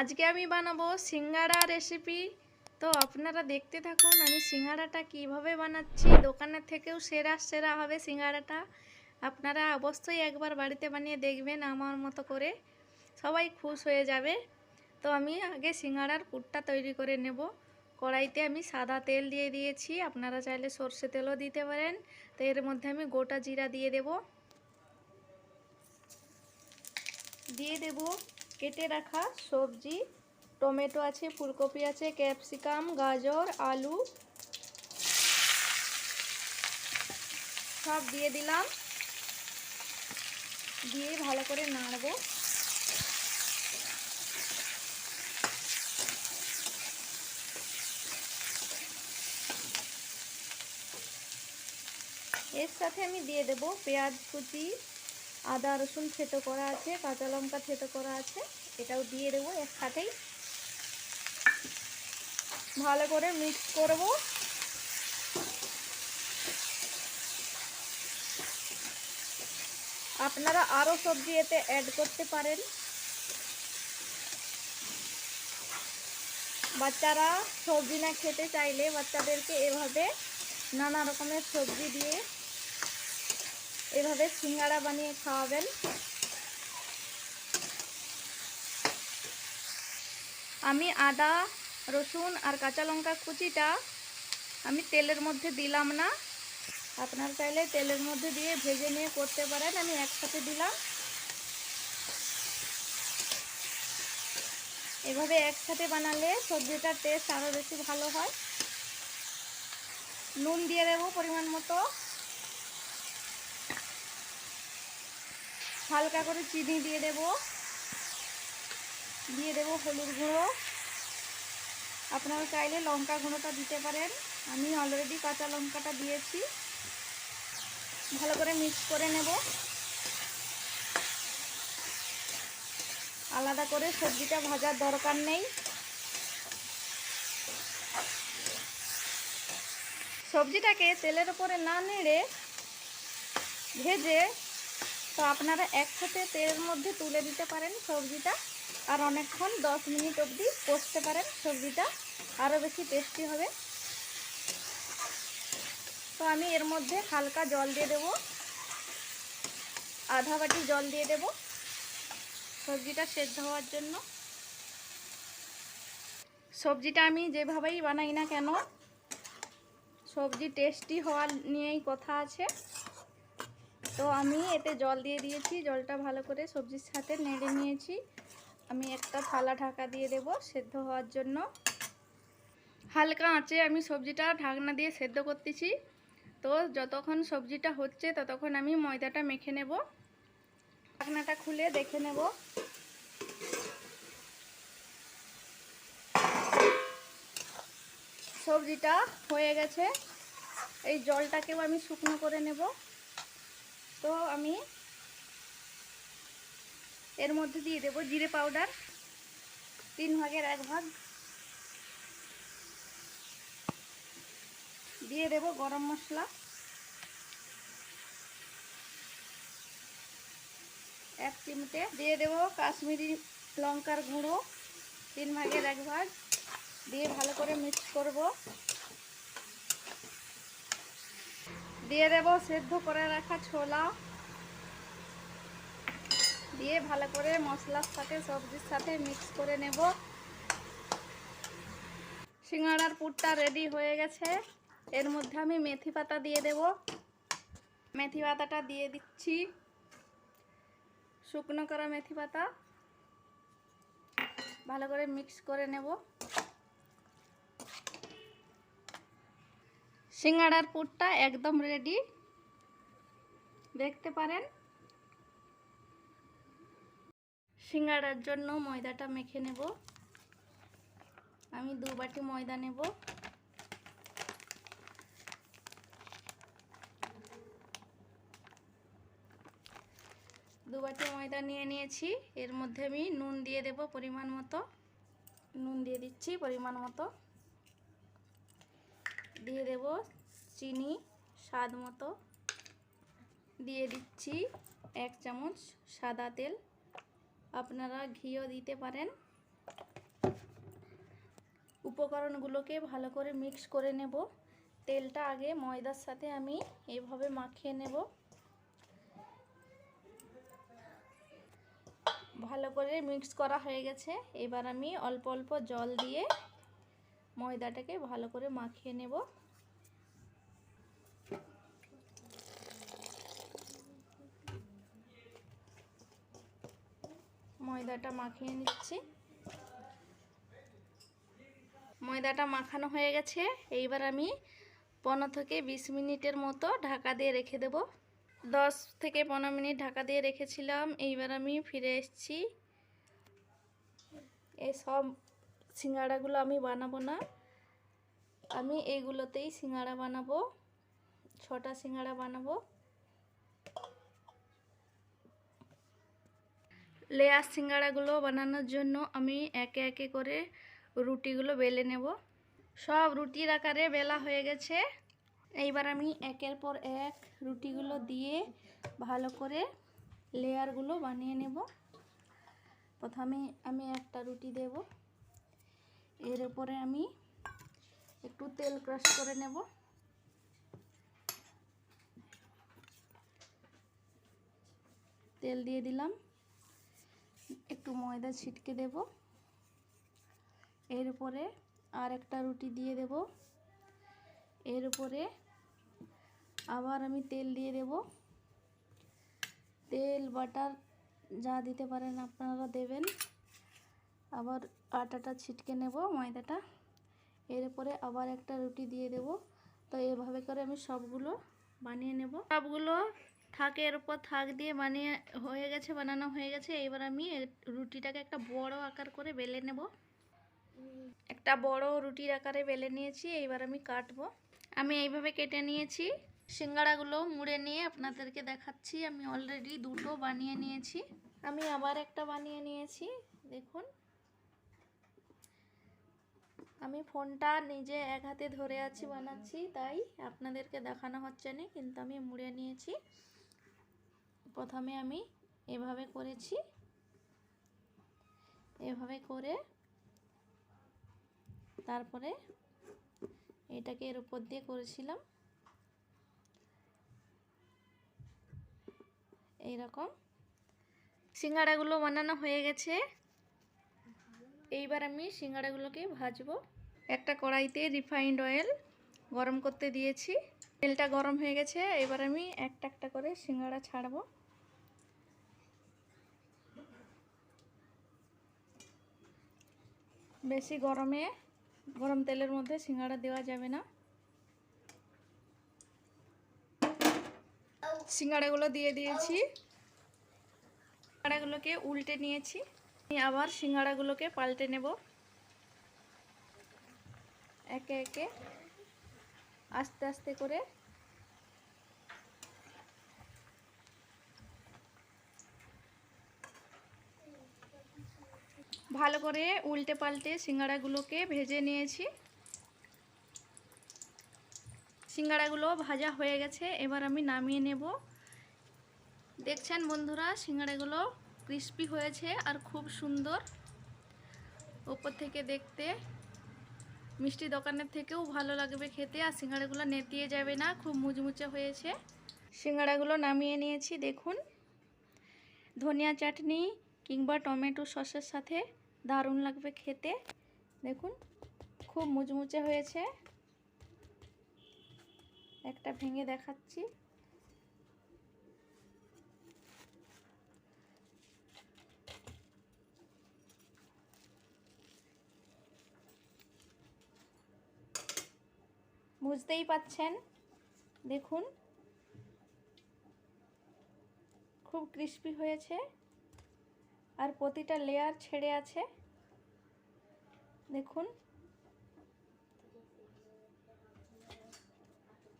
আজকে আমি বানাবো সিঙ্গারা রেসিপি। তো আপনারা দেখতে থাকুন আমি সিঙ্গারাটা কিভাবে বানাচ্ছি। দোকানের থেকেও সেরা সেরা হবে সিঙ্গারাটা। আপনারা অবশ্যই একবার বাড়িতে বানিয়ে দেখবেন আমার মতো করে, সবাই খুশ হয়ে যাবে। তো আমি আগে সিঙ্গারার পুরটা তৈরি করে নেব। কড়াইতে আমি সাদা তেল দিয়ে দিয়েছি, আপনারা চাইলে সর্ষে তেলও দিতে পারেন। তো এর মধ্যে আমি গোটা জিরা দিয়ে দেব কেটে রাখা সবজি। টমেটো আছে, ফুলকপি আছে, ক্যাপসিকাম, গাজর, আলু সব দিয়ে দিলাম। দিয়ে ভালো করে নাড়বো। এর সাথে আমি দিয়ে দেব পেঁয়াজ কুচি, আদা রসুন থেতো করা আছে, কাঁচা লঙ্কা থেতো করা আছে, এটাও দিয়ে দেবো একসাথেই। ভালো করে মিক্স করব। আপনারা আরও সবজি এতে অ্যাড করতে পারেন। বাচ্চারা সবজি না খেতে চাইলে বাচ্চাদেরকে এভাবে নানা রকমের সবজি দিয়ে এভাবে সিঙ্গারা বানিয়ে খাওয়াবেন। আমি আদা রসুন আর কাঁচা লঙ্কা কুচিটা আমি তেলের মধ্যে দিলাম না, আপনারা চাইলে তেলের মধ্যে দিয়ে ভেজে নিয়ে করতে পারেন। আমি একসাথে দিলাম। এভাবে একসাথে বানালে সবজিটার টেস্ট আরও বেশি ভালো হয়। নুন দিয়ে দেবো পরিমাণ মতো, হালকা করে চিনি দিয়ে দেব হলুদ গুঁড়ো। আপনারা চাইলে লঙ্কা গুঁড়োটা দিতে পারেন, আমি অলরেডি কাঁচা লঙ্কাটা দিয়েছি। ভালো করে মিক্স করে নেব। আলাদা করে সবজিটা ভাজার দরকার নেই। সবজিটাকে তেলের উপরে না নেড়ে ভেজে তো আপনারা একসাথে তেলের মধ্যে তুলে দিতে পারেন সবজিটা, আর অনেকক্ষণ 10 মিনিট অবধি কষতে পারেন। সবজিটা আরও বেশি টেস্টি হবে। তো আমি এর মধ্যে হালকা জল দিয়ে দেব, আধা বাটি জল দিয়ে দেব সবজিটা সেদ্ধ হওয়ার জন্য। সবজিটা আমি যেভাবেই বানাই না কেন সবজি টেস্টি হওয়ার নিয়েই কথা আছে। তো আমি এতে জল দিয়ে দিয়েছি, জলটা ভালো করে সবজির সাথে নেড়ে নিয়েছি। আমি একটা থালা ঢাকা দিয়ে দেব সেদ্ধ হওয়ার জন্য। হালকা আঁচে আমি সবজিটা ঢাকনা দিয়ে সেদ্ধ করতেছি। তো যতক্ষণ সবজিটা হচ্ছে ততক্ষণ আমি ময়দাটা মেখে নেব। ঢাকনাটা খুলে দেখে নেব। সবজিটা হয়ে গেছে। এই জলটাকেও আমি শুকনো করে নেব। তো আমি এর মধ্যে দিয়ে দেব জিরে পাউডার 3 ভাগের 1 ভাগ, দিয়ে দেব গরম মশলা 1 চিমটে, দিয়ে দেব কাশ্মীরি লঙ্কার গুঁড়ো 3 ভাগের 1 ভাগ, দিয়ে ভালো করে মিক্স করব। দিয়ে দেব সেদ্ধ করে রাখা ছোলা, দিয়ে ভালো করে মশলার সাথে সবজির সাথে মিক্স করে নেব। সিঙ্গাড়ার পুরটা রেডি হয়ে গেছে। এর মধ্যে আমি মেথি পাতা দিয়ে দেব। মেথি পাতাটা দিয়ে দিচ্ছি, শুকনো করা মেথি পাতা। ভালো করে মিক্স করে নেব। সিঙ্গাড়ার পুরটা একদম রেডি, দেখতে পারেন। সিঙ্গাড়ার জন্য ময়দাটা মেখে নেব। আমি 2 বাটি ময়দা নেব। দু বাটি ময়দা নিয়ে নিয়েছি। এর মধ্যে আমি নুন দিয়ে দেব পরিমাণ মতো। নুন দিয়ে দিচ্ছি পরিমাণ মতো। দিয়ে দেব চিনি স্বাদ মতো। দিয়ে দিচ্ছি 1 চামচ সাদা তেল, আপনারা ঘিও দিতে পারেন। উপকরণগুলোকে ভালো করে মিক্স করে নেব। তেলটা আগে ময়দার সাথে আমি এইভাবে মাখিয়ে নেব। ভালো করে মিক্স করা হয়ে গেছে। এবার আমি অল্প অল্প জল দিয়ে ময়দাটাকে ভালো করে মাখিয়ে নেব। ময়দাটা মাখিয়ে নিচ্ছি। ময়দাটা মাখানো হয়ে গেছে। এইবার আমি 15 থেকে 20 মিনিটের মতো ঢাকা দিয়ে রেখে দেব। 10 থেকে 15 মিনিট ঢাকা দিয়ে রেখেছিলাম। এইবার আমি ফিরে এসেছি। এই সব সিঙ্গাড়াগুলো আমি বানাবো না, আমি এইগুলোতেই সিঙ্গাড়া বানাবো। 6টা সিঙ্গাড়া বানাবো। লেয়ার সিঙ্গাড়াগুলো বানানোর জন্য আমি একে একে করে রুটিগুলো বেলে নেব। সব রুটির আকারে বেলা হয়ে গেছে। এইবার আমি একের পর এক রুটিগুলো দিয়ে ভালো করে লেয়ারগুলো বানিয়ে নেব। প্রথমে আমি একটা রুটি দেব, এর উপরে আমি একটু তেল ক্রাশ করে নেব। তেল দিয়ে দিলাম, একটু ময়দা ছিটকে দেব। এর উপরে আর একটা রুটি দিয়ে দেব। এর উপরে আবার আমি তেল দিয়ে দেব। তেল বাটার যা দিতে পারেন আপনারা দেবেন। আবার আটাটা ছিটকে নেব, ময়দাটা। এর উপরে আবার একটা রুটি দিয়ে দেব। তো এভাবে করে আমি সবগুলো বানিয়ে নেব। সবগুলো থাকের উপর থাক দিয়ে বানানো হয়ে গেছে। এবার আমি রুটিটাকে একটা বড় আকার করে বেলে নেব। একটা বড় রুটির আকারে বেলে নিয়েছি। এইবার আমি কাটবো। আমি এইভাবে কেটে নিয়েছি। সিঙ্গাড়াগুলো মুড়ে নিয়ে আপনাদেরকে দেখাচ্ছি। আমি অলরেডি দুটো বানিয়ে নিয়েছি। আমি আবার একটা বানিয়ে নিয়েছি, দেখুন। আমি ফোনটা নিজে এক হাতে ধরে আছি, বানাচ্ছি, তাই আপনাদেরকে দেখানো হচ্ছে না, কিন্তু আমি মুড়ে নিয়েছি। প্রথমে আমি এভাবে করেছি, এভাবে করে তারপরে এটাকে এর উপর দিয়ে করেছিলাম এইরকম। সিঙ্গাড়াগুলো বানানো হয়ে গেছে। এইবার আমি সিঙ্গাড়াগুলোকে ভাজবো। একটা কড়াইতে রিফাইন্ড অয়েল গরম করতে দিয়েছি। তেলটা গরম হয়ে গেছে। এবার আমি একটা একটা করে সিঙ্গাড়া ছাড়বো। বেশি গরম তেলের মধ্যে সিঙ্গাড়া দেওয়া যাবে না। সিঙ্গাড়াগুলো দিয়ে দিয়েছি। সিঙ্গাড়াগুলোকে উল্টে নিয়েছি। আমি আবার সিঙ্গাড়াগুলোকে পাল্টে নেব। একে একে আস্তে আস্তে করে ভালো করে উল্টে পাল্টে সিঙ্গাড়াগুলোকে ভেজে নিয়েছি। সিঙ্গাড়াগুলো ভাজা হয়ে গেছে। এবার আমি নামিয়ে নেব। দেখছেন বন্ধুরা, সিঙ্গাড়াগুলো ক্রিস্পি হয়েছে আর খুব সুন্দর। উপর থেকে দেখতে মিষ্টি দোকানের থেকেও ভালো লাগবে খেতে, আর সিঙ্গাড়াগুলো নেতিয়ে যাবে না, খুব মুচমুচে হয়েছে। সিঙ্গাড়াগুলো নামিয়ে নিয়েছি। দেখুন, ধনিয়া চাটনি কিংবা টমেটো সসের সাথে দারুণ লাগবে খেতে। দেখুন, খুব মুচমুচে হয়েছে। একটা ভেঙে দেখাচ্ছি। বুঝতেই পাচ্ছেন, দেখুন খুব ক্রিস্পি হয়েছে আর প্রতিটা লেয়ার ছেড়ে আছে। দেখুন,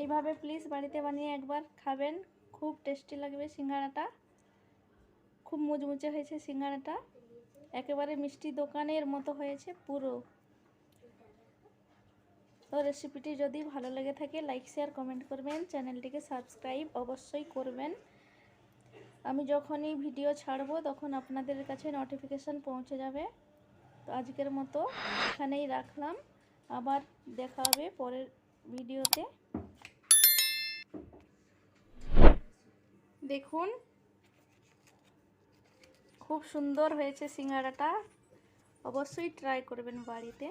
এইভাবে প্লিজ বাড়িতে বানিয়ে একবার খাবেন, খুব টেস্টি লাগবে। সিঙ্গাড়াটা খুব মুচমুচে হয়েছে। সিঙ্গাড়াটা একেবারে মিষ্টি দোকানের মতো হয়েছে পুরো। তো রেসিপিটি যদি ভালো লেগে থাকে লাইক শেয়ার কমেন্ট করবেন, চ্যানেলটিকে সাবস্ক্রাইব অবশ্যই করবেন। আমি যখনই ভিডিও ছাড়বো তখন আপনাদের কাছে নোটিফিকেশান পৌঁছে যাবে। তো আজকের মতো এখানেই রাখলাম, আবার দেখা হবে পরের ভিডিওতে। দেখুন খুব সুন্দর হয়েছে সিঙ্গারাটা, অবশ্যই ট্রাই করবেন বাড়িতে।